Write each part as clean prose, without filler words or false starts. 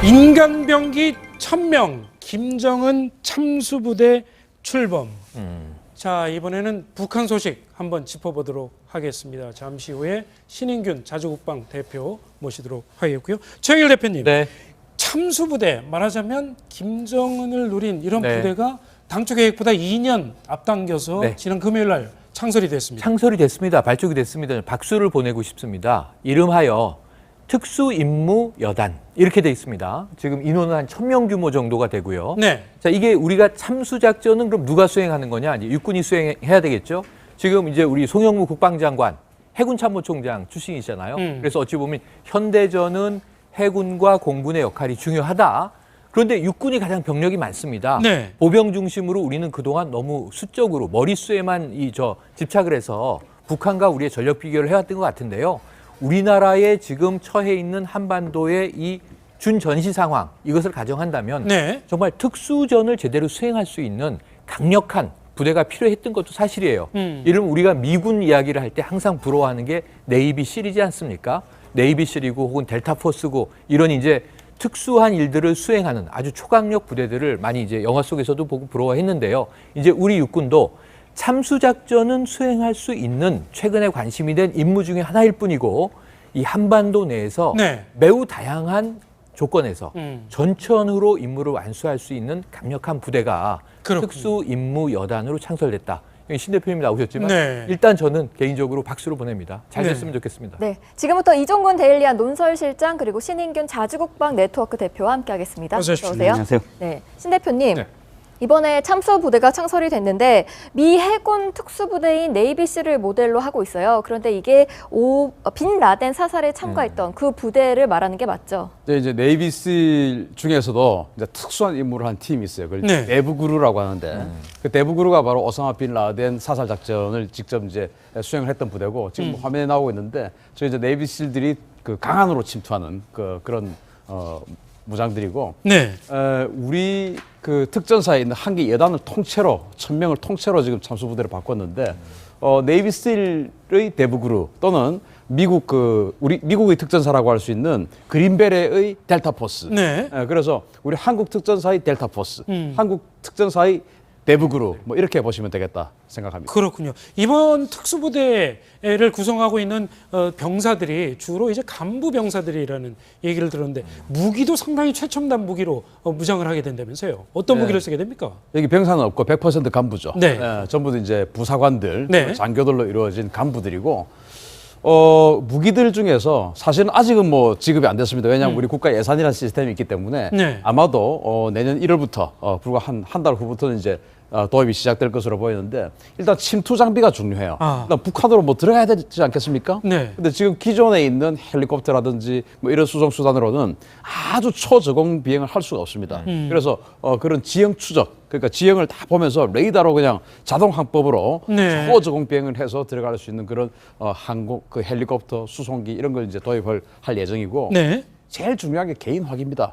인간병기 1000명, 김정은 참수부대 출범. 자, 이번에는 북한 소식 한번 짚어보도록 하겠습니다. 잠시 후에 신인균 자주국방 대표 모시도록 하겠고요. 최영일 대표님, 네. 참수부대 말하자면 김정은을 노린 이런 네. 부대가 당초 계획보다 2년 앞당겨서 네. 지난 금요일 날 창설이 됐습니다. 창설이 됐습니다. 발족이 됐습니다. 박수를 보내고 싶습니다. 이름하여 특수임무여단 이렇게 돼 있습니다. 지금 인원은 한 1000명 규모 정도가 되고요. 네. 자, 이게 우리가 참수작전은 그럼 누가 수행하는 거냐? 이제 육군이 수행해야 되겠죠. 지금 이제 우리 송영무 국방장관 해군참모총장 출신이잖아요. 그래서 어찌 보면 현대전은 해군과 공군의 역할이 중요하다. 그런데 육군이 가장 병력이 많습니다. 네. 보병 중심으로 우리는 그동안 너무 수적으로 머릿수에만 집착을 해서 북한과 우리의 전력 비교를 해왔던 것 같은데요. 우리나라에 지금 처해 있는 한반도의 이 준전시 상황, 이것을 가정한다면 네. 정말 특수전을 제대로 수행할 수 있는 강력한 부대가 필요했던 것도 사실이에요. 이러면 우리가 미군 이야기를 할 때 항상 부러워하는 게 네이비실이지 않습니까? 네이비실이고 혹은 델타포스고 이런 이제 특수한 일들을 수행하는 아주 초강력 부대들을 많이 이제 영화 속에서도 보고 부러워했는데요. 이제 우리 육군도 참수작전은 수행할 수 있는 최근에 관심이 된 임무 중에 하나일 뿐이고 이 한반도 내에서 네. 매우 다양한 조건에서 전천후로 임무를 완수할 수 있는 강력한 부대가 그렇군요. 특수임무여단으로 창설됐다. 신 대표님이 나오셨지만 네. 일단 저는 개인적으로 박수를 보냅니다. 잘 됐으면 네. 좋겠습니다. 네, 지금부터 이종근 데일리안 논설실장 그리고 신인균 자주국방 네트워크 대표와 함께하겠습니다. 어서 오십시오. 안녕하세요. 네, 신 대표님. 네. 이번에 참수부대가 창설이 됐는데 미 해군 특수부대인 네이비실을 모델로 하고 있어요. 그런데 이게 빈 라덴 사살에 참가했던 그 부대를 말하는 게 맞죠? 이제 네이비실 중에서도 이제 특수한 임무를 한 팀이 있어요. 그걸 네. 데브그루라고 하는데 그 데브그루가 바로 오사마 빈 라덴 사살 작전을 직접 이제 수행을 했던 부대고 지금 화면에 나오고 있는데 저희 이제 네이비실들이 그 강한으로 침투하는 그런 무장들이고 네. 우리 그 특전사에 있는 한 개 여단을 통째로 1000명을 통째로 지금 참수부대를 바꿨는데 네이비실의 데브그루 또는 미국의 특전사라고 할 수 있는 그린베레의 델타포스. 네. 그래서 우리 한국 특전사의 델타포스, 한국 특전사의 데브그루 뭐 이렇게 보시면 되겠다 생각합니다. 그렇군요. 이번 특수부대를 구성하고 있는 병사들이 주로 이제 간부 병사들이라는 얘기를 들었는데 무기도 상당히 최첨단 무기로 무장을 하게 된다면서요. 어떤 무기를 쓰게 됩니까? 여기 병사는 없고 100% 간부죠. 네. 전부 이제 부사관들, 네. 장교들로 이루어진 간부들이고 무기들 중에서 사실은 아직은 뭐 지급이 안 됐습니다. 왜냐하면 우리 국가 예산이라는 시스템이 있기 때문에 네. 아마도 내년 1월부터 불과 한 달 후부터는 이제 도입이 시작될 것으로 보이는데 일단 침투 장비가 중요해요. 일단 북한으로 뭐 들어가야 되지 않겠습니까? 네. 근데 지금 기존에 있는 헬리콥터라든지 뭐 이런 수송 수단으로는 아주 초저공 비행을 할 수가 없습니다. 그래서 그런 지형 추적, 그러니까 지형을 다 보면서 레이더로 그냥 자동 항법으로 네. 초저공 비행을 해서 들어갈 수 있는 그런 항공, 그 헬리콥터, 수송기 이런 걸 이제 도입을 할 예정이고 네. 제일 중요한 게 개인 확인입니다.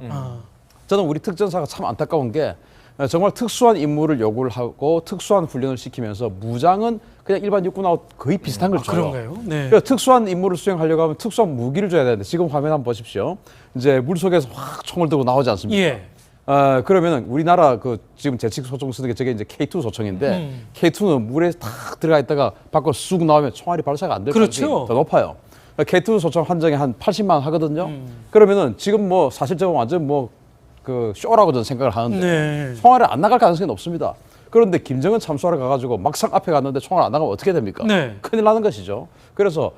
저는 우리 특전사가 참 안타까운 게 정말 특수한 임무를 요구를 하고 특수한 훈련을 시키면서 무장은 그냥 일반 육군하고 거의 비슷한 걸 줘요. 그런가요? 네. 그러니까 특수한 임무를 수행하려고 하면 특수한 무기를 줘야 되는데 지금 화면 한번 보십시오. 이제 물속에서 확 총을 들고 나오지 않습니까? 예. 그러면은 우리나라 지금 제식 소총 쓰는 게 저게 이제 K2 소총인데 K2는 물에 탁 들어가 있다가 밖으로 쑥 나오면 총알이 발사가 안 될 그렇죠. 가능성이 더 높아요. K2 소총 한 장에 한 80만 원 하거든요. 그러면은 지금 뭐 사실 저건 완전 그 쇼라고 저는 생각을 하는데 네. 총알이 안 나갈 가능성이 높습니다. 그런데 김정은 참수하러 가가지고 막상 앞에 갔는데 총알 안 나가면 어떻게 됩니까? 네. 큰일 나는 것이죠. 그래서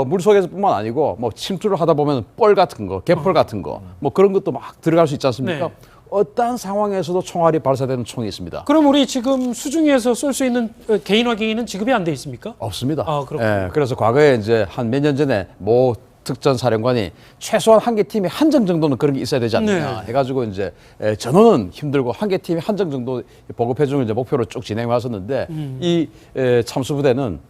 물속에서뿐만 아니고 뭐 침투를 하다 보면 뻘 같은 거, 개펄 같은 거, 뭐 그런 것도 막 들어갈 수 있지 않습니까? 네. 어떠한 상황에서도 총알이 발사되는 총이 있습니다. 그럼 우리 지금 수중에서 쏠 수 있는 개인 확인은 지급이 안 돼 있습니까? 없습니다. 아, 그렇군요. 예, 그래서 과거에 이제 한 몇 년 전에 모 특전 사령관이 최소한 한 개 팀이 한정 정도는 그런 게 있어야 되지 않느냐 해가지고 이제 전원은 힘들고 한 개 팀이 한정 정도 보급해 주는 이제 목표로 쭉 진행해 왔었는데 이 참수부대는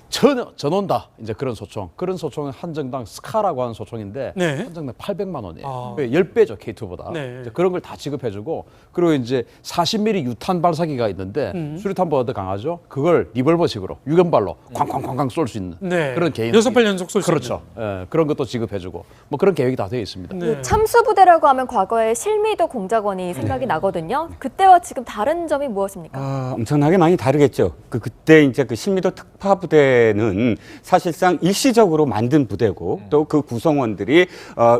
전원다 이제 그런 소총. 그런 소총은 한정당 스카라고 하는 소총인데 네. 한정당 800만 원이에요. 아. 10배죠 K2보다. 네. 그런 걸 다 지급해주고 그리고 이제 40mm 유탄 발사기가 있는데 수류탄보다 더 강하죠. 그걸 리볼버식으로 유견발로 쾅쾅쾅쾅 쏠 수 있는 네. 그런 개인. 6발 연속 쏠 수 그렇죠. 예, 그런 것도 지급해주고 뭐 그런 계획이 다 되어 있습니다. 네. 참수부대라고 하면 과거에 실미도 공작원이 생각이 나거든요. 그때와 지금 다른 점이 무엇입니까? 엄청나게 많이 다르겠죠. 그때 이제 그 신미도 특파부대는 사실상 일시적으로 만든 부대고 또 그 구성원들이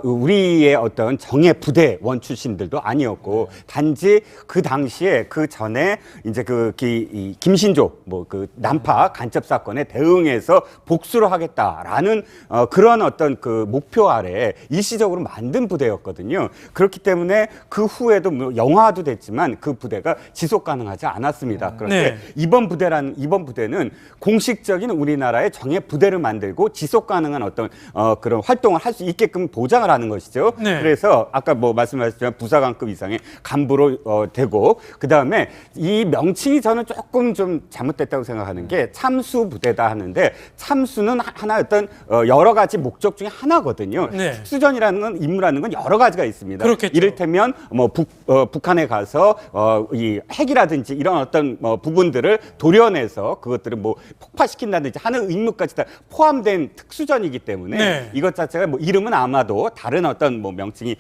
우리의 어떤 정예 부대원 출신들도 아니었고 단지 그 당시에 그 전에 이제 이 김신조 뭐 그 난파 간첩 사건에 대응해서 복수를 하겠다라는 그런 어떤 그 목표 아래 일시적으로 만든 부대였거든요. 그렇기 때문에 그 후에도 뭐 영화도 됐지만 그 부대가 지속 가능하지 않았습니다. 그런데 네. 이번 부대는 공식적인 우리나라의 정예 부대를 만들고 지속 가능한 어떤 그런 활동을 할 수 있게끔 보장을 하는 것이죠. 네. 그래서 아까 뭐 말씀하셨지만 부사관급 이상의 간부로 되고 그다음에 이 명칭이 저는 조금 좀 잘못됐다고 생각하는 게 참수 부대다 하는데 참수는 하나 어떤 여러 가지 목적 중에 하나거든요. 네. 특수전이라는 건 임무라는 건 여러 가지가 있습니다. 그렇겠죠. 이를테면 뭐 북한에 가서 이 핵이라든지 이런 어떤 부분들을 도려내서 그것들을 뭐 폭파시킨다든지 하는 의무까지 다 포함된 특수전이기 때문에 네. 이것 자체가 뭐 이름은 아마도 다른 어떤 뭐 명칭이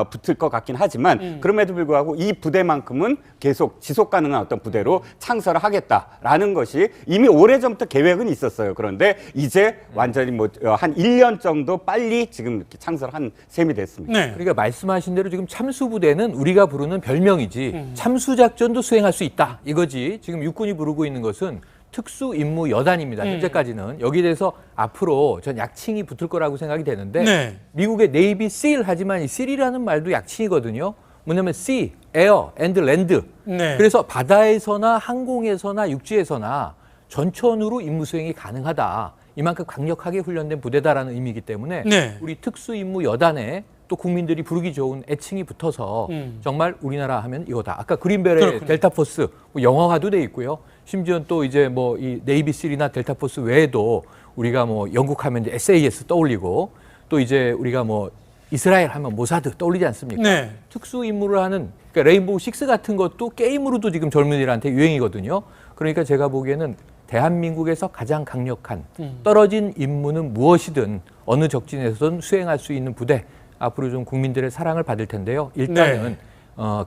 붙을 것 같긴 하지만 그럼에도 불구하고 이 부대만큼은 계속 지속 가능한 어떤 부대로 창설을 하겠다라는 것이 이미 오래전부터 계획은 있었어요. 그런데 이제 완전히 뭐 한 1년 정도 빨리 지금 이렇게 창설한 셈이 됐습니다. 네. 그러니까 말씀하신 대로 지금 참수부대는 우리가 부르는 별명이지 참수작전도 수행할 수 있다 이거지. 지금 육군이 부르고 있는 것은 특수임무여단입니다. 현재까지는. 여기에 대해서 앞으로 전 약칭이 붙을 거라고 생각이 되는데 네. 미국의 네이비 실 하지만 이 실이라는 말도 약칭이거든요. 뭐냐면 sea, air, and land. 네. 그래서 바다에서나 항공에서나 육지에서나 전천후로 임무 수행이 가능하다. 이만큼 강력하게 훈련된 부대다라는 의미이기 때문에 네. 우리 특수임무여단에 또 국민들이 부르기 좋은 애칭이 붙어서 정말 우리나라 하면 이거다. 아까 그린벨의 그렇군요. 델타포스 뭐 영화화도 돼 있고요. 심지어 또 이제 뭐 이 네이비실이나 델타포스 외에도 우리가 뭐 영국 하면 이제 SAS 떠올리고 또 이제 우리가 뭐 이스라엘 하면 모사드 떠올리지 않습니까? 네. 특수 임무를 하는 그러니까 레인보우 식스 같은 것도 게임으로도 지금 젊은이들한테 유행이거든요. 그러니까 제가 보기에는 대한민국에서 가장 강력한 떨어진 임무는 무엇이든 어느 적진에서든 수행할 수 있는 부대 앞으로 좀 국민들의 사랑을 받을 텐데요. 일단은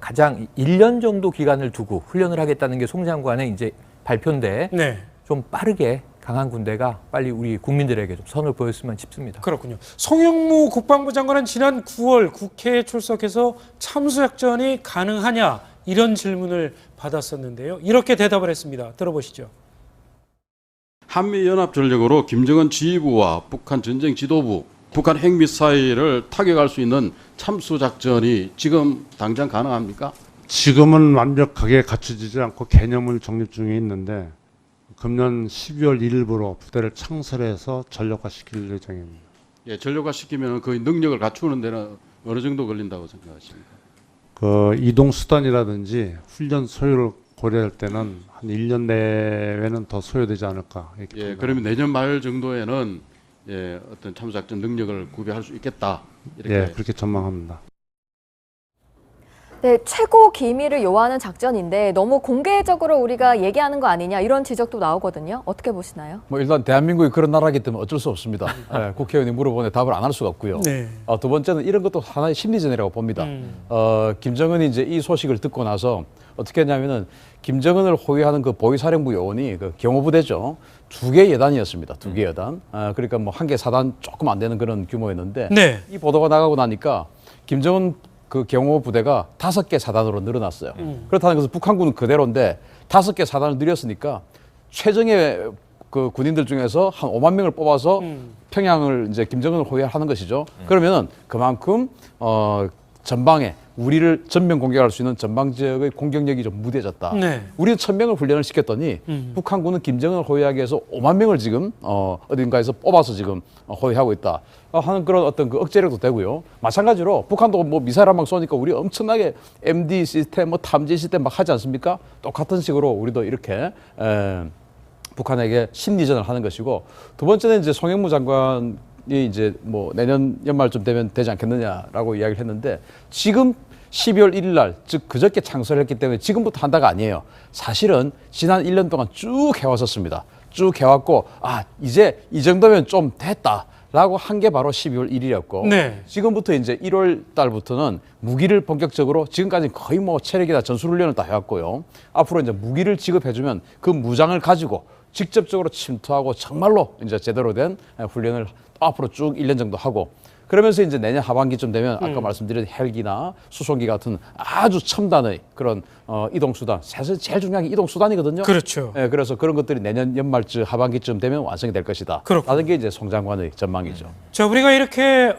가장 1년 정도 기간을 두고 훈련을 하겠다는 게 송 장관의 이제 발표인데 네. 좀 빠르게 강한 군대가 빨리 우리 국민들에게 좀 선을 보였으면 싶습니다. 그렇군요. 송영무 국방부 장관은 지난 9월 국회에 출석해서 참수작전이 가능하냐 이런 질문을 받았었는데요. 이렇게 대답을 했습니다. 들어보시죠. 한미연합전력으로 김정은 지휘부와 북한 전쟁 지도부, 북한 핵미사일을 타격할 수 있는 참수작전이 지금 당장 가능합니까? 지금은 완벽하게 갖춰지지 않고 개념을 정립 중에 있는데 금년 12월 1일부로 부대를 창설해서 전력화시킬 예정입니다. 예, 전력화시키면 그 능력을 갖추는 데는 어느 정도 걸린다고 생각하십니까? 그 이동 수단이라든지 훈련 소요를 고려할 때는 한 1년 내외는 더 소요되지 않을까. 이렇게 예, 판단합니다. 그러면 내년 말 정도에는 예, 어떤 참수작전 능력을 구비할 수 있겠다. 이렇게 예, 그렇게 전망합니다. 네, 최고 기밀을 요하는 작전인데 너무 공개적으로 우리가 얘기하는 거 아니냐 이런 지적도 나오거든요. 어떻게 보시나요? 뭐 일단 대한민국이 그런 나라이기 때문에 어쩔 수 없습니다. 예, 국회의원이 물어보는데 답을 안 할 수가 없고요. 네. 두 번째는 이런 것도 하나의 심리전이라고 봅니다. 김정은이 이제 이 소식을 듣고 나서 어떻게 했냐면은 김정은을 호위하는 그 보위사령부 요원이 그 경호부대죠. 2개 여단이었습니다. 2개 여단. 그러니까 뭐 1개 사단 조금 안 되는 그런 규모였는데 네. 이 보도가 나가고 나니까 김정은 그 경호부대가 5개 사단으로 늘어났어요. 그렇다는 것은 북한군은 그대로인데 5개 사단을 늘렸으니까 최정예 그 군인들 중에서 한 5만 명을 뽑아서 평양을 이제 김정은을 호위하는 것이죠. 그러면은 그만큼 전방에 우리를 전면 공격할 수 있는 전방 지역의 공격력이 좀 무뎌졌다. 네. 우리는 1000명을 훈련을 시켰더니 북한군은 김정은을 호위하기 위해서 5만 명을 지금 어딘가에서 뽑아서 지금 호위하고 있다 하는 그런 어떤 그 억제력도 되고요. 마찬가지로 북한도 뭐 미사일 한 방 쏘니까 우리 엄청나게 MD 시스템, 뭐 탐지 시스템 막 하지 않습니까? 똑같은 식으로 우리도 이렇게 북한에게 심리전을 하는 것이고, 두 번째는 이제 송영무 장관이 이제 뭐 내년 연말쯤 되면 되지 않겠느냐라고 이야기를 했는데, 지금 12월 1일 날, 즉 그저께 창설을 했기 때문에 지금부터 한다가 아니에요. 사실은 지난 1년 동안 쭉 해왔었습니다. 쭉 해왔고, 이제 이 정도면 좀 됐다라고 한 게 바로 12월 1일이었고, 네. 지금부터 이제 1월 달부터는 무기를 본격적으로, 지금까지 거의 뭐 체력이나 전술훈련을 다 해왔고요. 앞으로 이제 무기를 지급해주면 그 무장을 가지고 직접적으로 침투하고 정말로 이제 제대로 된 훈련을 앞으로 쭉 1년 정도 하고, 그러면서 이제 내년 하반기쯤 되면 아까 말씀드린 헬기나 수송기 같은 아주 첨단의 그런 이동수단, 사실 제일 중요한 게 이동수단이거든요. 그렇죠. 예, 그래서 그런 것들이 내년 연말쯤 하반기쯤 되면 완성이 될 것이다. 그렇군요. 라는 게 이제 송 장관의 전망이죠. 자, 우리가 이렇게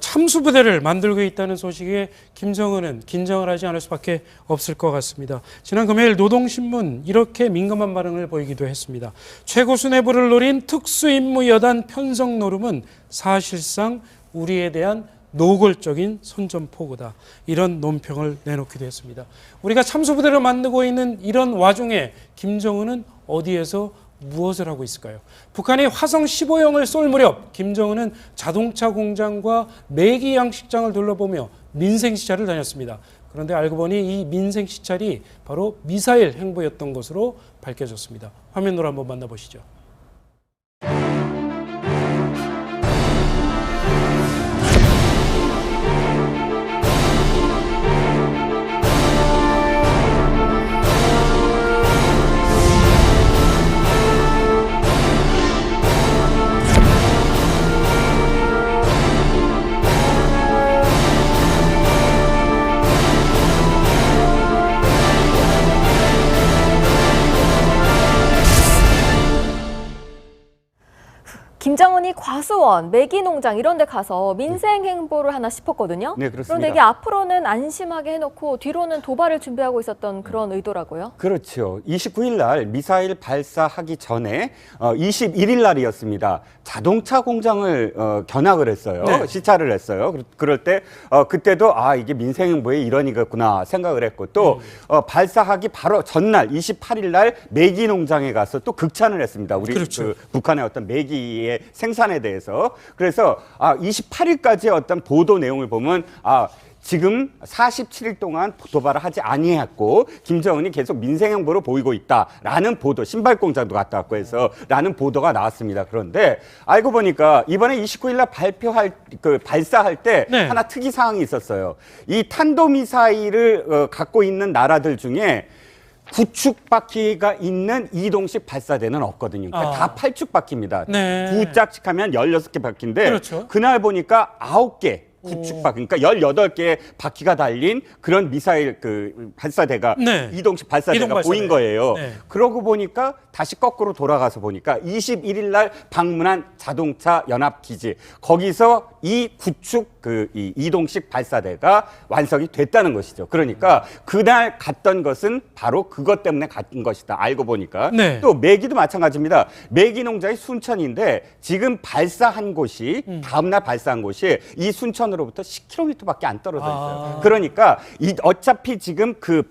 참수부대를 만들고 있다는 소식에 김정은은 긴장을 하지 않을 수밖에 없을 것 같습니다. 지난 금요일 노동신문 이렇게 민감한 반응을 보이기도 했습니다. 최고 수뇌부를 노린 특수임무여단 편성 노름은 사실상 우리에 대한 노골적인 선전포고다. 이런 논평을 내놓기도 했습니다. 우리가 참수부대를 만들고 있는 이런 와중에 김정은은 어디에서 무엇을 하고 있을까요? 북한이 화성 15형을 쏠 무렵 김정은은 자동차 공장과 매기 양식장을 둘러보며 민생 시찰을 다녔습니다. 그런데 알고 보니 이 민생 시찰이 바로 미사일 행보였던 것으로 밝혀졌습니다. 화면으로 한번 만나보시죠. 김정은이 과수원, 매기농장 이런 데 가서 민생 행보를 하나 싶었거든요. 네, 그렇습니다. 그런데 이게 앞으로는 안심하게 해놓고 뒤로는 도발을 준비하고 있었던 그런 의도라고요? 그렇죠. 29일 날 미사일 발사하기 전에 21일 날이었습니다. 자동차 공장을 견학을 했어요. 네. 시찰을 했어요. 그럴 때 그때도 이게 민생행보의 일환이겠구나 생각을 했고, 또 발사하기 바로 전날 28일 날 매기 농장에 가서 또 극찬을 했습니다. 우리 그렇죠. 그 북한의 어떤 매기의 생산에 대해서. 그래서 28일까지의 어떤 보도 내용을 보면 지금 47일 동안 도발을 하지 아니했고 김정은이 계속 민생행보로 보이고 있다라는 보도, 신발 공장도 갔다 왔고 해서 라는 보도가 나왔습니다. 그런데 알고 보니까 이번에 29일 날 발사할 때 네. 하나 특이 사항이 있었어요. 이 탄도미사일을 갖고 있는 나라들 중에 9축 바퀴가 있는 이동식 발사대는 없거든요. 그러니까 다 8축 바퀴입니다. 네. 2짝씩 하면 16개 바퀴인데 그렇죠. 그날 보니까 9개 9축 바퀴, 그러니까 18개의 바퀴가 달린 그런 미사일 발사대가 네. 이동식 발사대가 이동 발사대. 보인 거예요. 네. 그러고 보니까 다시 거꾸로 돌아가서 보니까 21일 날 방문한 자동차 연합기지, 거기서 이 9축 이 이동식 발사대가 완성이 됐다는 것이죠. 그러니까 그날 갔던 것은 바로 그것 때문에 갔던 것이다. 알고 보니까. 네. 또 매기도 마찬가지입니다. 매기 농장이 순천인데 지금 발사한 곳이 다음날 발사한 곳이 이 순천으로부터 10km밖에 안 떨어져 있어요. 그러니까 어차피 지금 그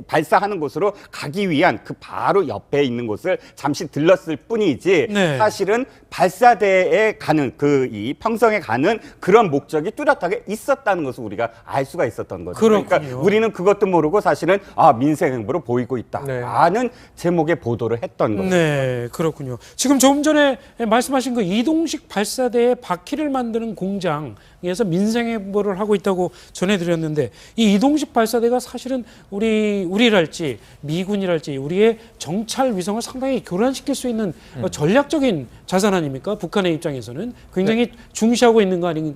발사하는 곳으로 가기 위한 그 바로 옆에 있는 곳을 잠시 들렀을 뿐이지 네. 사실은 발사대에 가는 이 평성에 가는 그런 목적이 뚜렷하게 있었다는 것을 우리가 알 수가 있었던 거죠. 그렇군요. 그러니까 우리는 그것도 모르고 사실은 민생행보로 보이고 있다라는 제목의 보도를 했던 거죠. 네, 그렇군요. 지금 조금 전에 말씀하신 그 이동식 발사대의 바퀴를 만드는 공장에서 민생행보를 하고 있다고 전해드렸는데, 이 이동식 발사대가 사실은 우리랄지 미군이랄지 우리의 정찰 위성을 상당히 교란시킬 수 있는 전략적인 자산 아닙니까? 북한의 입장에서는 굉장히 중시하고 있는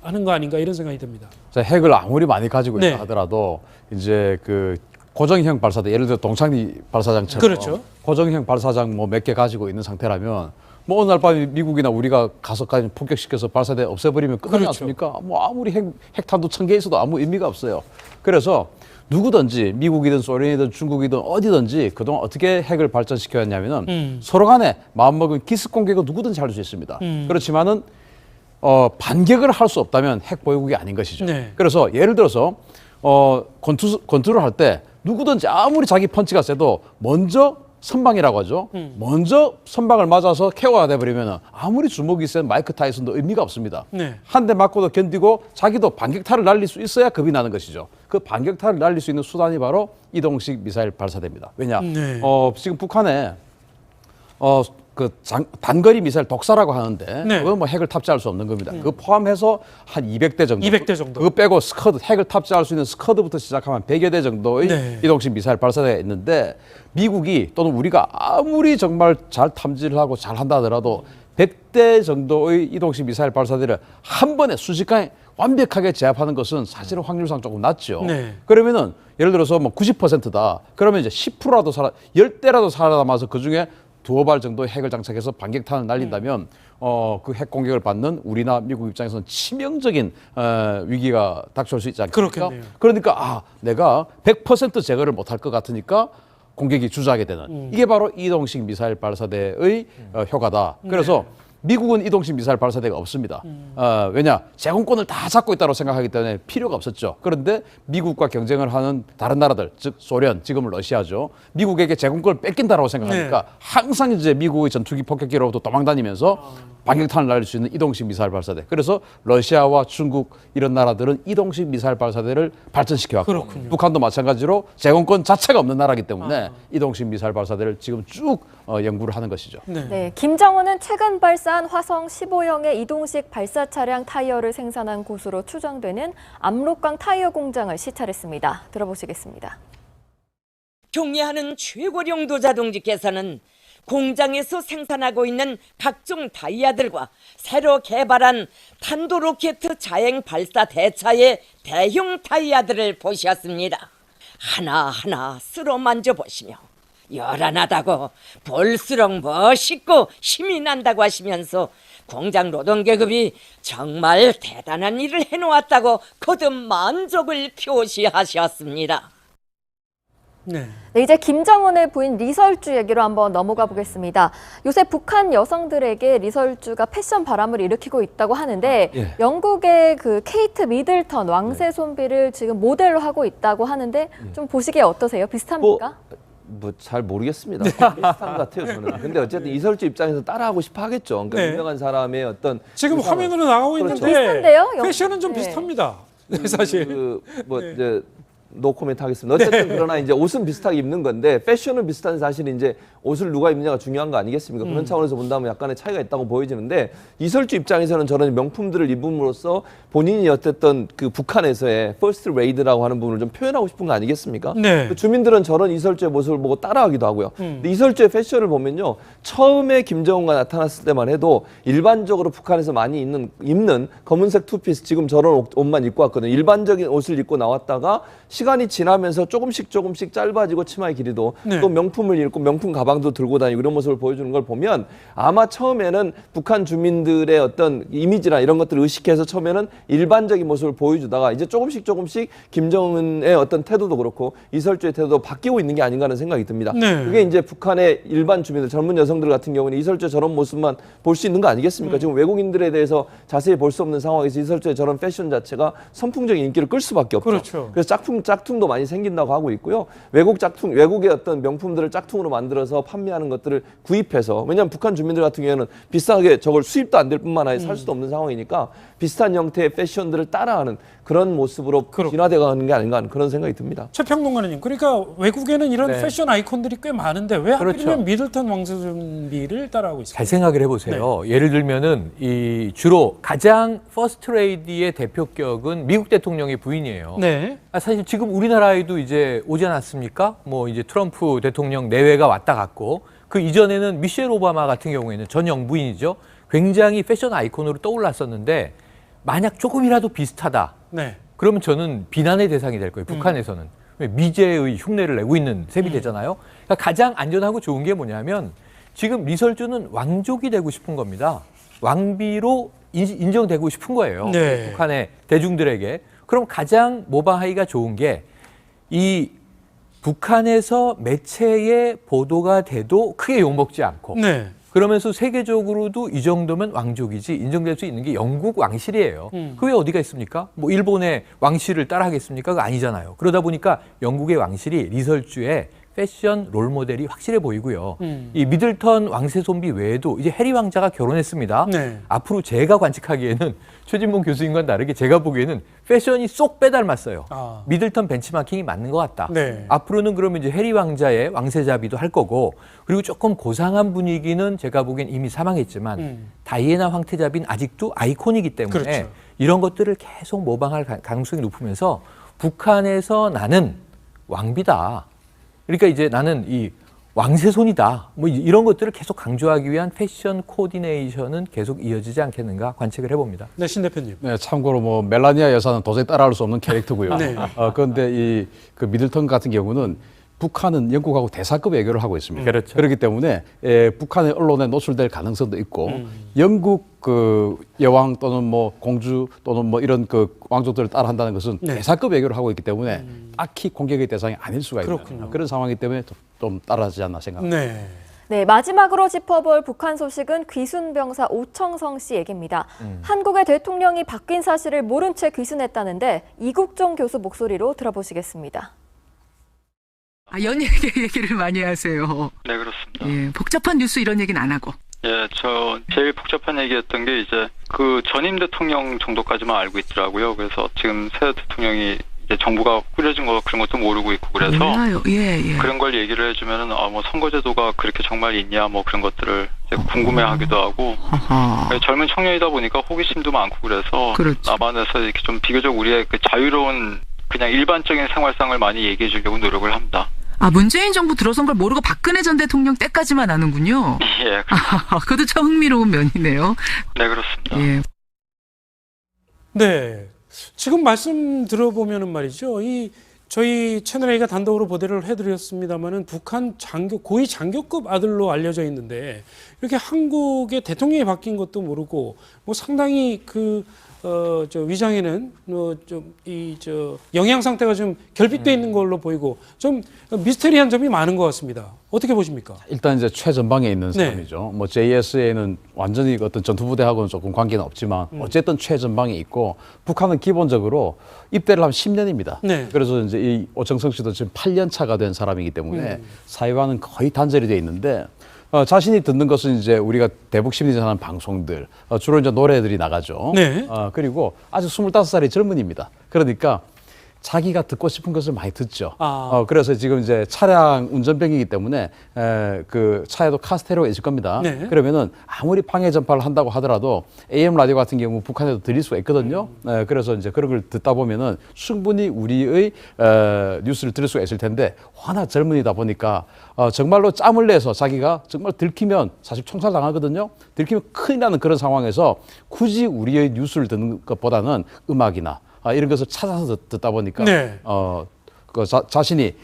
하는 거 아닌가 이런 생각이 듭니다. 자, 핵을 아무리 많이 가지고 있다 네. 하더라도 이제 그 고정형 발사대, 예를 들어 동창리 발사장처럼 그렇죠. 고정형 발사장 뭐 몇 개 가지고 있는 상태라면 뭐 어느 날 밤에 미국이나 우리가 가서까지 폭격시켜서 발사대 없애버리면 끝나지 그렇죠. 않습니까? 뭐 아무리 핵탄두 1000개 있어도 아무 의미가 없어요. 그래서 누구든지 미국이든 소련이든 중국이든 어디든지 그동안 어떻게 핵을 발전시켜 왔냐면은 서로 간에 마음먹은 기습 공격은 누구든지 할 수 있습니다. 그렇지만은 반격을 할 수 없다면 핵 보유국이 아닌 것이죠. 네. 그래서 예를 들어서 권투를 할 때 누구든지 아무리 자기 펀치가 세도 먼저 선방이라고 하죠. 먼저 선방을 맞아서 KO가 돼버리면 아무리 주먹이 센 마이크 타이슨도 의미가 없습니다. 네. 한 대 맞고도 견디고 자기도 반격타를 날릴 수 있어야 겁이 나는 것이죠. 그 반격타를 날릴 수 있는 수단이 바로 이동식 미사일 발사대입니다. 왜냐? 네. 지금 북한에 단거리 미사일 독사라고 하는데 네. 그건 뭐 핵을 탑재할 수 없는 겁니다. 그거 포함해서 한 200대 정도. 200대 정도. 그거 빼고 스커드, 핵을 탑재할 수 있는 스커드부터 시작하면 100여 대 정도의 네. 이동식 미사일 발사대가 있는데 미국이 또는 우리가 아무리 정말 잘 탐지를 하고 잘 한다 하더라도 100대 정도의 이동식 미사일 발사대를 한 번에 순식간에 완벽하게 제압하는 것은 사실은 확률상 조금 낮죠. 네. 그러면은 예를 들어서 뭐 90%다. 그러면 이제 10%라도 10대라도 살아남아서 그중에 두어 발 정도의 핵을 장착해서 반격탄을 날린다면 그 핵 공격을 받는 우리나 미국 입장에서는 치명적인 위기가 닥쳐올 수 있지 않겠습니까? 그렇겠네요. 그러니까 내가 100% 제거를 못할 것 같으니까 공격이 주저하게 되는 이게 바로 이동식 미사일 발사대의 효과다. 그래서 미국은 이동식 미사일 발사대가 없습니다. 왜냐? 제공권을 다 잡고 있다고 생각하기 때문에 필요가 없었죠. 그런데 미국과 경쟁을 하는 다른 나라들, 즉 소련, 지금은 러시아죠. 미국에게 제공권을 뺏긴다고 생각하니까 항상 이제 미국의 전투기 폭격기로부터 도망다니면서 반격탄을 날릴 수 있는 이동식 미사일 발사대. 그래서 러시아와 중국 이런 나라들은 이동식 미사일 발사대를 발전시켜왔고 그렇군요. 북한도 마찬가지로 제공권 자체가 없는 나라이기 때문에 이동식 미사일 발사대를 지금 쭉 연구를 하는 것이죠. 네, 김정은은 최근 발사한 화성 15형의 이동식 발사 차량 타이어를 생산한 곳으로 추정되는 압록강 타이어 공장을 시찰했습니다. 들어보시겠습니다. 경례하는 최고령도 자동직께서는 공장에서 생산하고 있는 각종 다이아들과 새로 개발한 탄도로켓 자행 발사 대차의 대형 다이아들을 보셨습니다. 하나하나 쓸어 만져보시며 요란하다고 볼수록 멋있고 힘이 난다고 하시면서 공장 노동계급이 정말 대단한 일을 해놓았다고 거듭 만족을 표시하셨습니다. 네. 네, 이제 김정은의 부인 리설주 얘기로 한번 넘어가 보겠습니다. 요새 북한 여성들에게 리설주가 패션 바람을 일으키고 있다고 하는데 예. 영국의 그 케이트 미들턴 왕세 손비를 지금 모델로 하고 있다고 하는데 좀 보시기에 어떠세요? 비슷합니까? 뭐 잘 모르겠습니다. 비슷한 것 같아요, 저는. 근데 어쨌든 이설주 입장에서 따라하고 싶어 하겠죠. 그러니까 네. 유명한 사람의 어떤 지금 의상을- 화면으로 나가고 그렇죠. 있는데 비슷한데요? 패션은 좀 네. 비슷합니다. 네, 사실. 이제 노 코멘트 하겠습니다. 어쨌든 그러나 이제 옷은 비슷하게 입는 건데 패션은 비슷한 사실은 이제 옷을 누가 입느냐가 중요한 거 아니겠습니까? 그런 차원에서 본다면 약간의 차이가 있다고 보여지는데 이설주 입장에서는 저런 명품들을 입음으로써 본인이 어쨌든 그 북한에서의 퍼스트 레이드라고 하는 부분을 좀 표현하고 싶은 거 아니겠습니까? 네. 그 주민들은 저런 이설주의 모습을 보고 따라하기도 하고요. 근데 이설주의 패션을 보면요. 처음에 김정은가 나타났을 때만 해도 일반적으로 북한에서 많이 입는 검은색 투피스 지금 저런 옷만 입고 왔거든요. 일반적인 옷을 입고 나왔다가 시간이 지나면서 조금씩 짧아지고 치마의 길이도 네. 또 명품을 입고 명품 가방도 들고 다니고 이런 모습을 보여주는 걸 보면 아마 처음에는 북한 주민들의 어떤 이미지나 이런 것들을 의식해서 처음에는 일반적인 모습을 보여주다가 이제 조금씩 김정은의 어떤 태도도 그렇고 이설주의 태도도 바뀌고 있는 게 아닌가 하는 생각이 듭니다. 네. 그게 이제 북한의 일반 주민들, 젊은 여성들 같은 경우는 이설주의 저런 모습만 볼 수 있는 거 아니겠습니까? 지금 외국인들에 대해서 자세히 볼 수 없는 상황에서 이설주의 저런 패션 자체가 선풍적인 인기를 끌 수밖에 없죠. 그렇죠. 그래서 짝퉁도 많이 생긴다고 하고 있고요. 외국의 어떤 명품들을 짝퉁으로 만들어서 판매하는 것들을 구입해서, 왜냐하면 북한 주민들 같은 경우에는 비싸게 저걸 수입도 안 될 뿐만 아니라 살 수도 없는 상황이니까 비슷한 형태의 패션들을 따라하는 그런 모습으로 진화되어 가는 게 아닌가 하는 그런 생각이 듭니다. 최평동관님, 그러니까 외국에는 이런 네. 패션 아이콘들이 꽤 많은데 왜 하필이면 그렇죠. 미들턴 왕세손비를 따라하고 있습니까? 잘 생각을 해보세요. 예를 들면은 이 주로 가장 퍼스트 레이디의 대표격은 미국 대통령의 부인이에요. 네. 사실 지금 우리나라에도 이제 오지 않았습니까? 뭐 이제 트럼프 대통령 내외가 왔다 갔고 그 이전에는 미셸 오바마 같은 경우에는 전 영부인이죠. 굉장히 패션 아이콘으로 떠올랐었는데 만약 조금이라도 비슷하다. 네. 그러면 저는 비난의 대상이 될 거예요. 북한에서는. 왜 미제의 흉내를 내고 있는 셈이 되잖아요. 그러니까 가장 안전하고 좋은 게 뭐냐면 지금 리설주는 왕족이 되고 싶은 겁니다. 왕비로 인정되고 싶은 거예요. 네. 북한의 대중들에게. 그럼 가장 모방하기가 좋은 게 이 북한에서 매체에 보도가 돼도 크게 욕먹지 않고 네. 그러면서 세계적으로도 이 정도면 왕족이지 인정될 수 있는 게 영국 왕실이에요. 그게 어디가 있습니까? 뭐 일본의 왕실을 따라하겠습니까? 그거 아니잖아요. 그러다 보니까 영국의 왕실이 리설주에 패션 롤 모델이 확실해 보이고요. 이 미들턴 왕세 좀비 외에도 이제 해리 왕자가 결혼했습니다. 네. 앞으로 제가 관측하기에는 최진봉 교수님과 다르게 제가 보기에는 패션이 쏙 빼닮았어요. 아. 미들턴 벤치마킹이 맞는 것 같다. 네. 앞으로는 그러면 이제 해리 왕자의 왕세자비도 할 거고, 그리고 조금 고상한 분위기는 제가 보기엔 이미 사망했지만 다이애나 황태자비는 아직도 아이콘이기 때문에 그렇죠. 이런 것들을 계속 모방할 가능성이 높으면서 북한에서 나는 왕비다. 그러니까 이제 나는 이 왕세손이다. 뭐 이런 것들을 계속 강조하기 위한 패션 코디네이션은 계속 이어지지 않겠는가 관측을 해봅니다. 네, 신 대표님. 네, 참고로 뭐 멜라니아 여사는 도저히 따라할 수 없는 캐릭터고요. 네. 그런데 이 그 미들턴 같은 경우는 북한은 영국하고 대사급 외교를 하고 있습니다. 그렇죠. 그렇기 때문에 북한의 언론에 노출될 가능성도 있고 영국 그 여왕 또는 뭐 공주 또는 뭐 이런 그 왕족들을 따라한다는 것은 네. 대사급 외교를 하고 있기 때문에 딱히 공격의 대상이 아닐 수가 있는 그렇군요. 그런 상황이기 때문에 좀 따라하지 않나 생각합니다. 네. 네, 마지막으로 짚어볼 북한 소식은 귀순병사 오청성 씨 얘기입니다. 한국의 대통령이 바뀐 사실을 모른 채 귀순했다는데 이국종 교수 목소리로 들어보시겠습니다. 연예계 얘기를 많이 하세요. 네, 그렇습니다. 예, 복잡한 뉴스 이런 얘기는 안 하고. 예, 저 제일 복잡한 얘기였던 게 이제 그 전임 대통령 정도까지만 알고 있더라고요. 그래서 지금 새 대통령이 이제 정부가 꾸려진 거 그런 것도 모르고 있고 그래서 몰라요. 예, 예. 그런 걸 얘기를 해주면은 뭐 선거제도가 그렇게 정말 있냐 뭐 그런 것들을 이제 궁금해하기도 하고 젊은 청년이다 보니까 호기심도 많고 그래서 그렇죠. 남한에서 이렇게 좀 비교적 우리의 그 자유로운 그냥 일반적인 생활상을 많이 얘기해 주려고 노력을 합니다. 아, 문재인 정부 들어선 걸 모르고 박근혜 전 대통령 때까지만 아는군요. 예, 그것도 참 흥미로운 면이네요. 네, 그렇습니다. 예. 네. 지금 말씀 들어보면은 말이죠. 이 저희 채널 A가 단독으로 보도를 해드렸습니다만은 북한 고위 장교급 아들로 알려져 있는데 이렇게 한국의 대통령이 바뀐 것도 모르고 뭐 상당히 저 위장에는 영양 상태가 좀 결핍돼 있는 걸로 보이고 좀 미스테리한 점이 많은 것 같습니다. 어떻게 보십니까? 일단 이제 최전방에 있는 네. 사람이죠. 뭐 JSA는 완전히 어떤 전투부대하고는 조금 관계는 없지만 어쨌든 최전방에 있고 북한은 기본적으로 입대를 하면 10년입니다. 네. 그래서 이제 이 오청성 씨도 지금 8년 차가 된 사람이기 때문에 사회와는 거의 단절이 돼 있는데 자신이 듣는 것은 이제 우리가 대북 심리전 하는 방송들 주로 이제 노래들이 나가죠. 네. 그리고 아직 25살의 젊은이입니다. 그러니까 자기가 듣고 싶은 것을 많이 듣죠. 그래서 지금 이제 차량 운전병이기 때문에 그 차에도 카스테레오가 있을 겁니다. 네. 그러면은 아무리 방해 전파를 한다고 하더라도 AM 라디오 같은 경우 북한에도 들릴 수가 있거든요. 그래서 이제 그런 걸 듣다 보면은 충분히 우리의 뉴스를 들을 수가 있을 텐데 워낙 젊은이다 보니까 정말로 짬을 내서 자기가 정말 들키면 사실 총살 당하거든요. 들키면 큰일 나는 그런 상황에서 굳이 우리의 뉴스를 듣는 것보다는 음악이나 이런 것을 찾아서 듣다 보니까 네. 자신이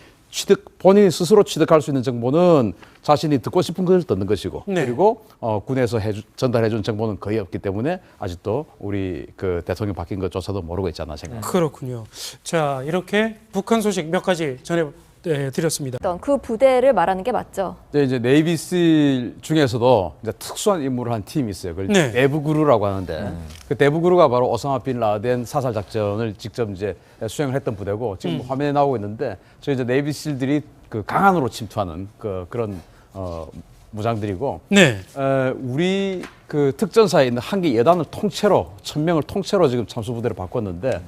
본인이 스스로 취득할 수 있는 정보는 자신이 듣고 싶은 것을 듣는 것이고 네. 그리고 군에서 전달해 준 정보는 거의 없기 때문에 아직도 우리 그 대통령 바뀐 것조차도 모르고 있지 않나 생각합니다. 그렇군요. 자, 이렇게 북한 소식 몇 가지 전해드렸습니다. 그 부대를 말하는 게 맞죠? 네, 이제 네이비실 중에서도 이제 특수한 임무를 한 팀이 있어요. 그걸 네. 대부그루라고 하는데 그 대부그루가 바로 오사마 빈 라덴 사살 작전을 직접 이제 수행을 했던 부대고 지금 화면에 나오고 있는데 저희 이제 네이비실들이 그 강한으로 침투하는 그런 무장들이고 네. 우리 그 특전사에 있는 한 개 여단을 통째로 1000명을 통째로 지금 참수부대로 바꿨는데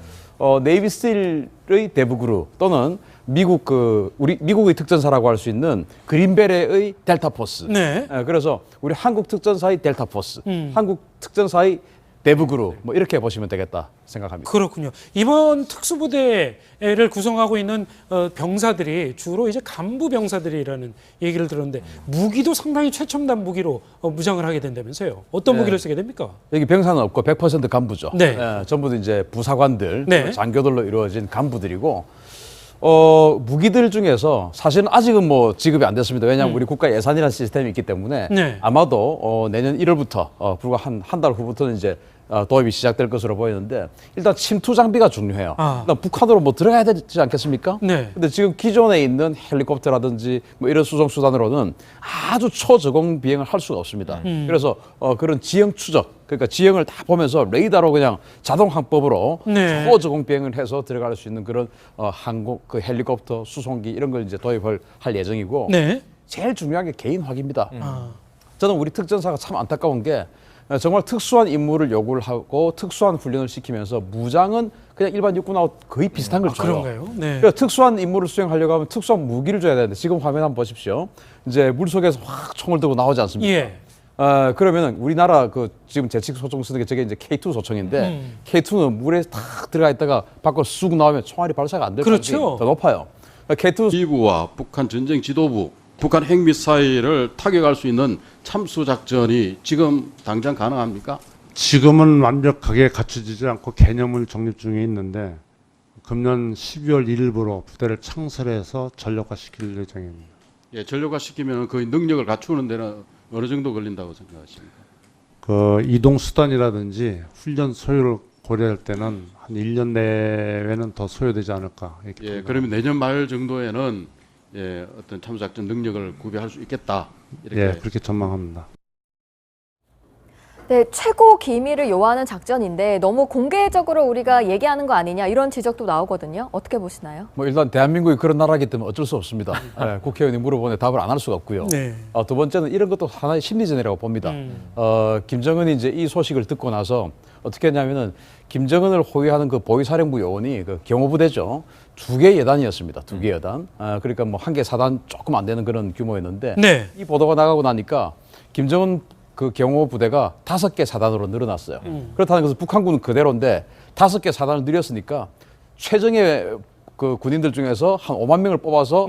네이비실의 대부그루 또는 미국의 특전사라고 할 수 있는 그린베레의 델타 포스. 네. 그래서 우리 한국 특전사의 델타 포스, 한국 특전사의 대부그루 뭐 이렇게 보시면 되겠다 생각합니다. 그렇군요. 이번 특수부대를 구성하고 있는 병사들이 주로 이제 간부 병사들이라는 얘기를 들었는데 무기도 상당히 최첨단 무기로 무장을 하게 된다면서요. 어떤 무기를 쓰게 됩니까? 여기 병사는 없고 100% 간부죠. 네. 전부 이제 부사관들, 네. 장교들로 이루어진 간부들이고 무기들 중에서 사실은 아직은 뭐 지급이 안 됐습니다. 왜냐하면 우리 국가 예산이라는 시스템이 있기 때문에 네. 아마도 내년 1월부터 불과 한 달 후부터는 이제 도입이 시작될 것으로 보이는데 일단 침투 장비가 중요해요. 아. 일단 북한으로 뭐 들어가야 되지 않겠습니까? 네. 근데 지금 기존에 있는 헬리콥터라든지 뭐 이런 수송 수단으로는 아주 초저공 비행을 할 수가 없습니다. 그래서 그런 지형 추적, 그러니까 지형을 다 보면서 레이더로 그냥 자동 항법으로 네. 초저공 비행을 해서 들어갈 수 있는 그런 항공, 그 헬리콥터, 수송기 이런 걸 이제 도입을 할 예정이고 네. 제일 중요한 게 개인 확인입니다. 아. 저는 우리 특전사가 참 안타까운 게 정말 특수한 임무를 요구를 하고 특수한 훈련을 시키면서 무장은 그냥 일반 육군하고 거의 비슷한 걸 줘요. 그런가요? 네. 그래서 특수한 임무를 수행하려고 하면 특수한 무기를 줘야 되는데 지금 화면 한번 보십시오. 이제 물속에서 확 총을 들고 나오지 않습니까? 예. 그러면은 우리나라 그 지금 제식 소총 쓰는 게 저게 이제 K2 소총인데 K2는 물에 탁 들어가 있다가 밖으로 쑥 나오면 총알이 발사가 안 될 그렇죠. 가능성이 더 높아요. K2 지휘부와 북한 전쟁 지도부, 북한 핵미사일을 타격할 수 있는 참수 작전이 지금 당장 가능합니까? 지금은 완벽하게 갖춰지지 않고 개념을 정립 중에 있는데 금년 12월 1일부로 부대를 창설해서 전력화시킬 예정입니다. 예, 전력화시키면 그 능력을 갖추는 데는 어느 정도 걸린다고 생각하십니까? 그 이동 수단이라든지 훈련 소요를 고려할 때는 한 1년 내외는 더 소요되지 않을까. 이렇게 예, 생각합니다. 그러면 내년 말 정도에는 예, 어떤 참수작전 능력을 구비할 수 있겠다. 이렇게 예, 그렇게 전망합니다. 네, 최고 기밀을 요하는 작전인데 너무 공개적으로 우리가 얘기하는 거 아니냐 이런 지적도 나오거든요. 어떻게 보시나요? 뭐 일단 대한민국이 그런 나라이기 때문에 어쩔 수 없습니다. 국회의원이 물어보는데 답을 안 할 수가 없고요. 네. 두 번째는 이런 것도 하나의 심리전이라고 봅니다. 김정은이 이제 이 소식을 듣고 나서 어떻게 했냐면은 김정은을 호위하는 그 보위사령부 요원이 그 경호부대죠. 2개 여단이었습니다. 2개 여단. 그러니까 뭐 1개 사단 조금 안 되는 그런 규모였는데 네. 이 보도가 나가고 나니까 김정은 그 경호부대가 5개 사단으로 늘어났어요. 그렇다는 것은 북한군은 그대로인데 5개 사단을 늘렸으니까 최정예 그 군인들 중에서 한 5만 명을 뽑아서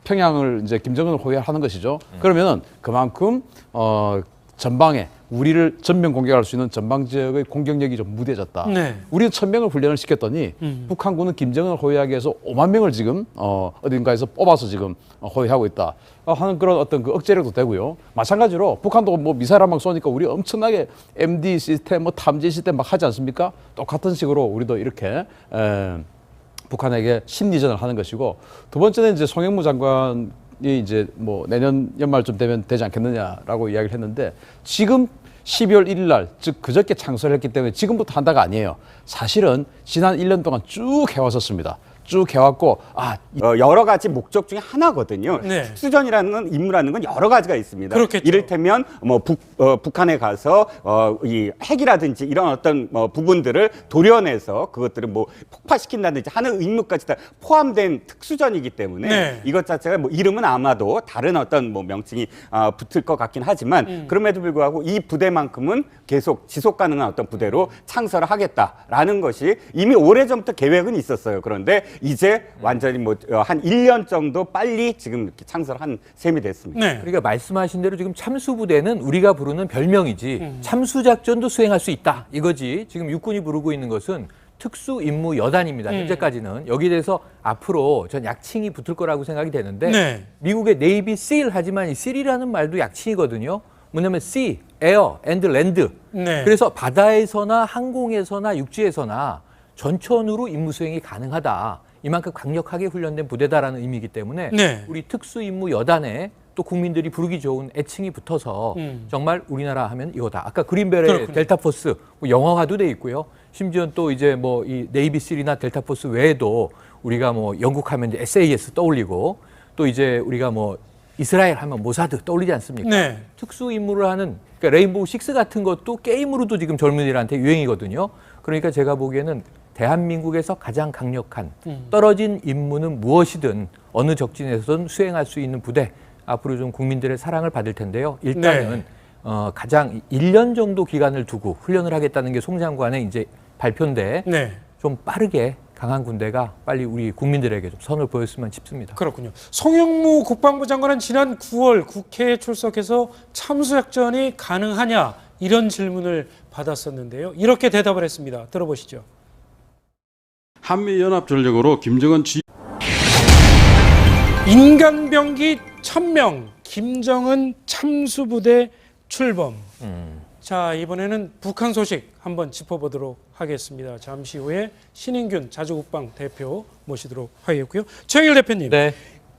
평양을 이제 김정은을 호위하는 것이죠. 그러면은 그만큼 전방에 우리를 전면 공격할 수 있는 전방 지역의 공격력이 좀 무뎌졌다. 네. 우리는 1000명을 훈련을 시켰더니 북한군은 김정은을 호위하기 위해서 5만 명을 지금 어딘가에서 뽑아서 지금 호위하고 있다 하는 그런 어떤 그 억제력도 되고요. 마찬가지로 북한도 뭐 미사일 한 방 쏘니까 우리 엄청나게 MD 시스템, 뭐 탐지 시스템 막 하지 않습니까? 똑같은 식으로 우리도 이렇게 북한에게 심리전을 하는 것이고, 두 번째는 이제 송영무 장관이 이제 뭐 내년 연말쯤 되면 되지 않겠느냐라고 이야기를 했는데, 지금 12월 1일 날, 즉 그저께 창설했기 때문에 지금부터 한다가 아니에요. 사실은 지난 1년 동안 쭉 해왔었습니다. 쭉 해왔고, 여러 가지 목적 중에 하나거든요. 네. 특수전이라는 임무라는 건 여러 가지가 있습니다. 그렇겠죠. 이를테면 뭐 북한에 가서 이 핵이라든지 이런 어떤 부분들을 도려내서 그것들을 뭐 폭파시킨다든지 하는 임무까지 다 포함된 특수전이기 때문에 네. 이것 자체가 뭐 이름은 아마도 다른 어떤 뭐 명칭이 붙을 것 같긴 하지만 그럼에도 불구하고 이 부대만큼은 계속 지속 가능한 어떤 부대로 창설을 하겠다라는 것이 이미 오래전부터 계획은 있었어요. 그런데 이제 완전히 뭐 한 1년 정도 빨리 지금 이렇게 창설한 셈이 됐습니다. 네. 그러니까 말씀하신 대로 지금 참수부대는 우리가 부르는 별명이지 참수작전도 수행할 수 있다 이거지. 지금 육군이 부르고 있는 것은 특수임무여단입니다. 현재까지는. 여기에 대해서 앞으로 전 약칭이 붙을 거라고 생각이 되는데 네. 미국의 네이비 실 하지만 이 실이라는 말도 약칭이거든요. 뭐냐면 sea, air, and land. 네. 그래서 바다에서나 항공에서나 육지에서나 전천후로 임무 수행이 가능하다. 이만큼 강력하게 훈련된 부대다라는 의미이기 때문에 네. 우리 특수임무 여단에 또 국민들이 부르기 좋은 애칭이 붙어서 정말 우리나라 하면 이거다. 아까 그린벨의 그렇군요. 델타포스 뭐 영화화도 돼 있고요. 심지어 또 이제 뭐 이 네이비실이나 델타포스 외에도 우리가 뭐 영국 하면 이제 SAS 떠올리고 또 이제 우리가 뭐 이스라엘 하면 모사드 떠올리지 않습니까? 네. 특수 임무를 하는 그러니까 레인보우 식스 같은 것도 게임으로도 지금 젊은이들한테 유행이거든요. 그러니까 제가 보기에는 대한민국에서 가장 강력한 떨어진 임무는 무엇이든 어느 적진에서든 수행할 수 있는 부대, 앞으로 좀 국민들의 사랑을 받을 텐데요. 일단은 가장 1년 정도 기간을 두고 훈련을 하겠다는 게 송 장관의 이제 발표인데 네. 좀 빠르게 강한 군대가 빨리 우리 국민들에게 좀 선을 보였으면 싶습니다. 그렇군요. 송영무 국방부 장관은 지난 9월 국회에 출석해서 참수작전이 가능하냐 이런 질문을 받았었는데요. 이렇게 대답을 했습니다. 들어보시죠. 한미연합전력으로 김정은 인간병기 1000명 김정은 참수부대 출범. 자, 이번에는 북한 소식 한번 짚어보도록 하겠습니다. 잠시 후에 신인균 자주국방 대표 모시도록 하겠고요. 최영일 대표님, 네.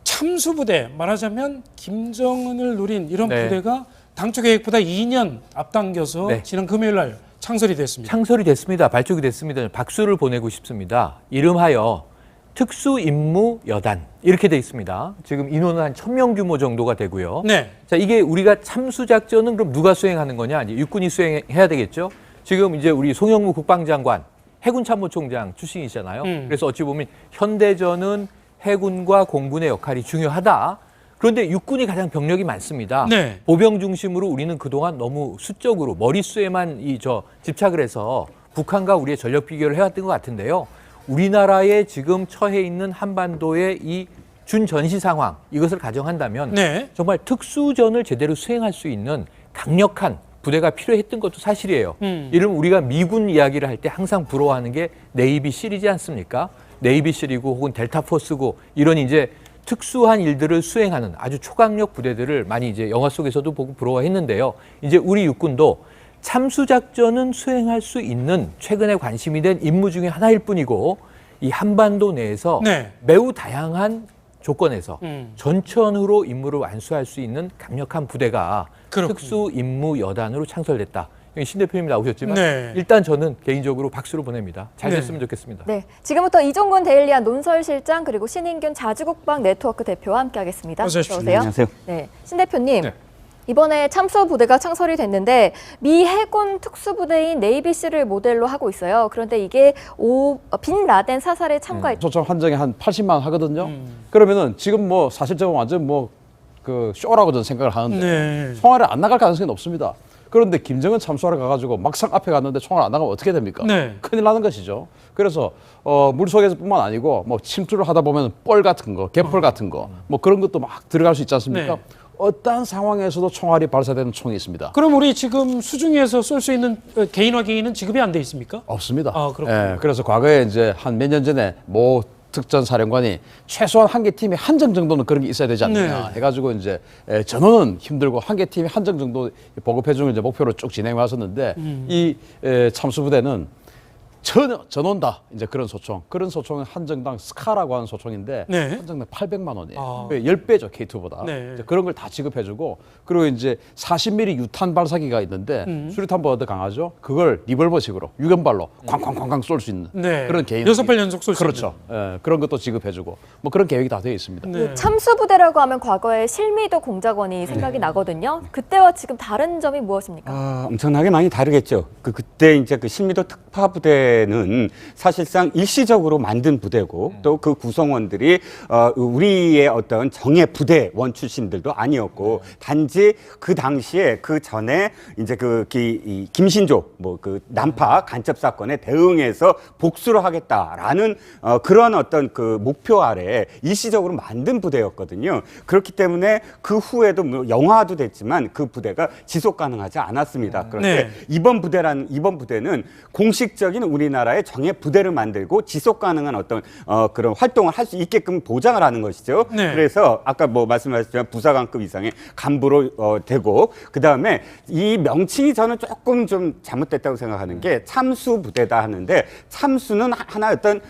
참수부대 말하자면 김정은을 노린 이런 네. 부대가 당초 계획보다 2년 앞당겨서 네. 지난 금요일 날 창설이 됐습니다. 창설이 됐습니다. 발족이 됐습니다. 박수를 보내고 싶습니다. 이름하여 특수임무여단 이렇게 돼 있습니다. 지금 인원은 한 1,000명 규모 정도가 되고요. 네. 자, 이게 우리가 참수작전은 그럼 누가 수행하는 거냐? 이제 육군이 수행해야 되겠죠. 지금 이제 우리 송영무 국방장관 해군참모총장 출신이잖아요. 그래서 어찌 보면 현대전은 해군과 공군의 역할이 중요하다. 그런데 육군이 가장 병력이 많습니다. 네. 보병 중심으로 우리는 그동안 너무 수적으로 머릿수에만 집착을 해서 북한과 우리의 전력 비교를 해왔던 것 같은데요. 우리나라에 지금 처해 있는 한반도의 이 준전시 상황 이것을 가정한다면 네. 정말 특수전을 제대로 수행할 수 있는 강력한 부대가 필요했던 것도 사실이에요. 이런 우리가 미군 이야기를 할 때 항상 부러워하는 게 네이비실이지 않습니까? 네이비실이고 혹은 델타포스고 이런 이제 특수한 일들을 수행하는 아주 초강력 부대들을 많이 이제 영화 속에서도 보고 부러워했는데요. 이제 우리 육군도 참수작전은 수행할 수 있는 최근에 관심이 된 임무 중에 하나일 뿐이고 이 한반도 내에서 네. 매우 다양한 조건에서 전천후로 임무를 완수할 수 있는 강력한 부대가 그렇군요. 특수임무여단으로 창설됐다. 신 대표님이 나오셨지만 네. 일단 저는 개인적으로 박수를 보냅니다. 잘 네. 됐으면 좋겠습니다. 네, 지금부터 이종곤 데일리안 논설실장 그리고 신인균 자주국방 네트워크 대표와 함께하겠습니다. 어서 오십시오. 안녕하세요. 네, 신 대표님. 네. 이번에 참수부대가 창설이 됐는데 미 해군 특수부대인 네이비실을 모델로 하고 있어요. 그런데 이게 빈 라덴 사살에 참가했던 초청 한정에 한 80만 원 하거든요. 그러면은 지금 뭐 사실적으로 완전 뭐 그 쇼라고 저는 생각을 하는데 네. 총알이 안 나갈 가능성이 높습니다. 그런데 김정은 참수하러 가가지고 막상 앞에 갔는데 총알 안 나가면 어떻게 됩니까? 네. 큰일 나는 것이죠. 그래서 물속에서뿐만 아니고 뭐 침투를 하다 보면 뻘 같은 거, 개펄 같은 거, 뭐 그런 것도 막 들어갈 수 있지 않습니까? 네. 어떠한 상황에서도 총알이 발사되는 총이 있습니다. 그럼 우리 지금 수중에서 쏠 수 있는 개인화 기기는 지급이 안 돼 있습니까? 없습니다. 아, 그렇군요. 예, 그래서 과거에 이제 한 몇 년 전에 모 특전 사령관이 최소한 한 개 팀에 한정 정도는 그런 게 있어야 되지 않느냐 네. 해가지고 이제 전원은 힘들고 한 개 팀에 한정 정도 보급해 주는 이제 목표로 쭉 진행해 왔었는데 이 참수부대는 전원 다 이제 그런 소총은 한정당 스카라고 하는 소총인데 네. 한정당 800만 원이에요. 아. 10배죠 K2보다. 네. 이제 그런 걸 다 지급해주고 그리고 이제 40mm 유탄 발사기가 있는데 수류탄보다 더 강하죠. 그걸 리볼버식으로 유견발로 쾅쾅쾅쾅 쏠 수 있는 네. 그런 개인 6발 연속 쏠 수 그렇죠. 예, 그런 것도 지급해주고 뭐 그런 계획이 다 되어 있습니다. 네. 참수부대라고 하면 과거에 실미도 공작원이 생각이 나거든요. 그때와 지금 다른 점이 무엇입니까? 엄청나게 많이 다르겠죠. 그때 이제 그 신미도 특파부대는 사실상 일시적으로 만든 부대고 또 그 구성원들이 우리의 어떤 정예 부대원 출신들도 아니었고 단지 그 당시에 그 전에 이제 이 김신조 뭐 그 난파 간첩 사건에 대응해서 복수를 하겠다라는 그런 어떤 그 목표 아래 일시적으로 만든 부대였거든요. 그렇기 때문에 그 후에도 뭐 영화도 됐지만 그 부대가 지속 가능하지 않았습니다. 그런데 네. 이번 부대는 공식적인 우리나라의 정예 부대를 만들고 지속 가능한 어떤 그런 활동을 할 수 있게끔 보장을 하는 것이죠. 네. 그래서 아까 뭐 말씀하셨지만 부사관급 이상의 간부로 되고 그 다음에 이 명칭이 저는 조금 좀 잘못됐다고 생각하는 게 참수 부대다 하는데 참수는 하나의 어떤